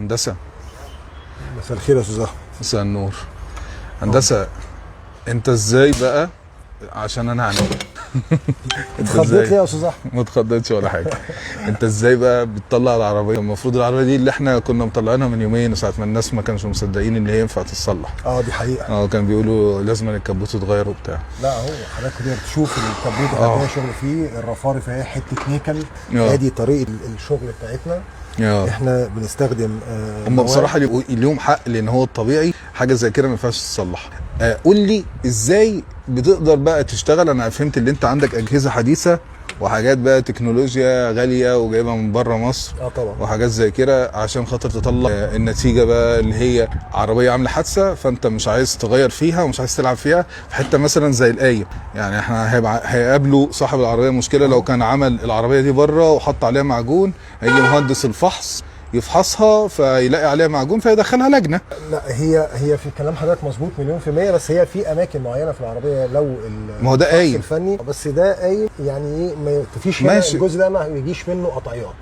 هندسة. مساء الخير يا استاذ احمد. مساء النور. هندسة، انت ازاي بقى؟ عشان انا هنام. اتخضيت ليه يا استاذ احمد؟ ما اتخضيتش ولا حاجه. انت ازاي بقى بتطلع العربيه؟ المفروض العربيه دي اللي احنا كنا مطلعينها من يومين، ساعه ما الناس ما كانش مصدقين ان هي ينفع تتصلح. دي حقيقه. كانوا بيقولوا لازم الكبوت يتغير وبتاع. لا هو حضرتك تقدر تشوف الكبوت اللي عندنا شغل فيه، الرفارف اهي حته نيكل. ادي طريقه الشغل بتاعتنا. احنا بنستخدم هم بصراحه ليهم حق، لان هو الطبيعي حاجه زي كده ما ينفعش تصلح. قول لي ازاي بتقدر بقى تشتغل؟ انا فهمت ان انت عندك اجهزه حديثه وحاجات بقى تكنولوجيا غاليه وجايبها من بره مصر. طبعا. وحاجات زي كده عشان خاطر تطلع النتيجه بقى اللي هي عربيه عامله حادثه، فانت مش عايز تغير فيها ومش عايز تلعب فيها في حته مثلا زي القايم. يعني احنا هيقابلوا صاحب العربيه مشكله لو كان عمل العربيه دي بره وحط عليها معجون، هيجي مهندس الفحص يفحصها فيلاقي عليها معجون فيدخلها لجنه. لا هي في كلام حضرتك مظبوط مليون في المية، بس هي في اماكن معينه في العربيه لو ما هو ده قايم الفني، بس ده قايم يعني ايه، ما يكتفيش هنا الجزء ده ما يجيش منه قطعيات.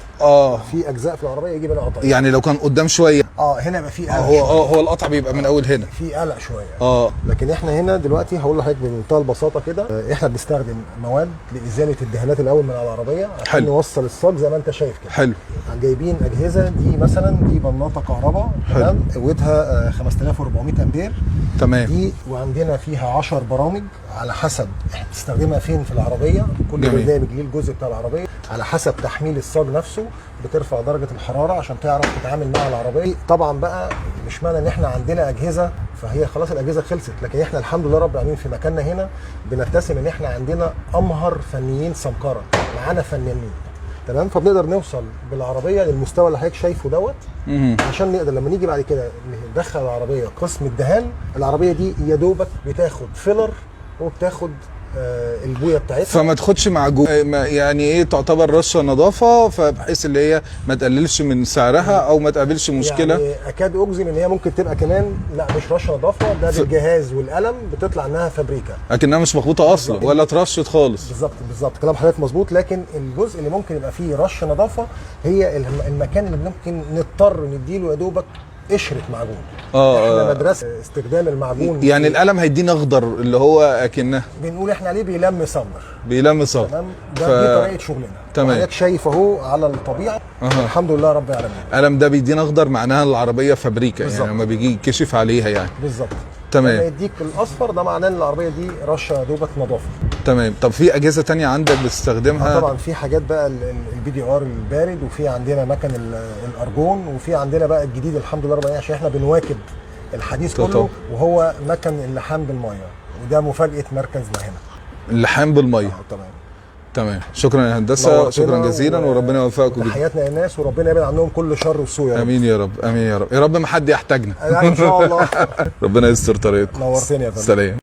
في اجزاء في العربيه يجي منها قطعيات، يعني لو كان قدام شويه هنا يبقى في قلق. هو القطع بيبقى من اول هنا في قلق شويه. لكن احنا هنا دلوقتي هقول لحضرتك بمنتهى البساطه كده، احنا بنستخدم مواد لازاله الدهانات الاول من على العربيه عشان نوصل الصاج زي ما انت شايف كده. حلو. جايبين اجهزه دي، مثلا دي بلاطه كهرباء تمام، قوتها 5400 امبير. تمام. دي وعندنا فيها 10 برامج على حسب احنا بنستخدمها فين في العربيه. كل برنامج ليه الجزء بتاع العربيه على حسب تحميل الصاج نفسه، بترفع درجه الحراره عشان تعرف تتعامل مع العربيه. طبعا بقى مش معنى ان احنا عندنا اجهزه فهي خلاص الاجهزه خلصت، لكن احنا الحمد لله رب العالمين في مكاننا هنا بنبتسم ان احنا عندنا امهر فنيين سمكره، معانا فنانين تمام، فبنقدر نوصل بالعربيه للمستوى اللي حضرتك شايفه دوت، عشان نقدر لما نيجي بعد كده ندخل العربيه قسم الدهان. العربيه دي يا دوبك بتاخد فيلر وبتاخد البويه بتاعتها، فما تاخدش معجون، يعني ايه، تعتبر رشه نظافه، فبحيث اللي هي ما تقللش من سعرها او ما تقابلش مشكله. يعني اكاد اجزم ان هي ممكن تبقى كمان لا مش رشه نظافه، ده بالجهاز والقلم بتطلع انها فابريكا، لكنها مش مخبوطه اصلا ولا اترشت خالص. بالظبط كلام حضرتك مظبوط. لكن الجزء اللي ممكن يبقى فيه رش نظافه هي المكان اللي ممكن نضطر نديله يا دوبك قشره معجون. احنا مدرسه استخدام المعجون، يعني القلم هيدينا اخضر اللي هو اكنه بنقول احنا عليه بيلم صبر. تمام. دي طريقه شغلنا. تمام. حضرتك شايف اهو على الطبيعه. الحمد لله رب العالمين. القلم ده بيدينا اخضر، معناها العربيه فابريكا. يعني لما بيجي يكشف عليها يعني. بالظبط. تمام. لما يديك الاصفر ده معناه ان العربيه دي رشه دوبك نظافه. تمام. طب في اجهزه تانية عندك بتستخدمها؟ طبعا في حاجات بقى البي دي ار البارد، وفي عندنا مكن الارجون، وفي عندنا بقى الجديد الحمد لله رب العالمين عشان احنا بنواكب الحديث كله، وهو مكن اللحام بالميه، وده مفاجاه مركزنا هنا. اللحام بالميه. تمام. شكرا يا هندسه، شكرا جزيلا، وربنا يوفقكم. تحياتنا يا ناس، وربنا يبعد عنهم كل شر وسوء يا رب. امين يا رب، امين يا رب، يا رب ما حد يحتاجنا. ان شاء الله. ربنا يستر طريقكم. نورتني يا فندم. سلام.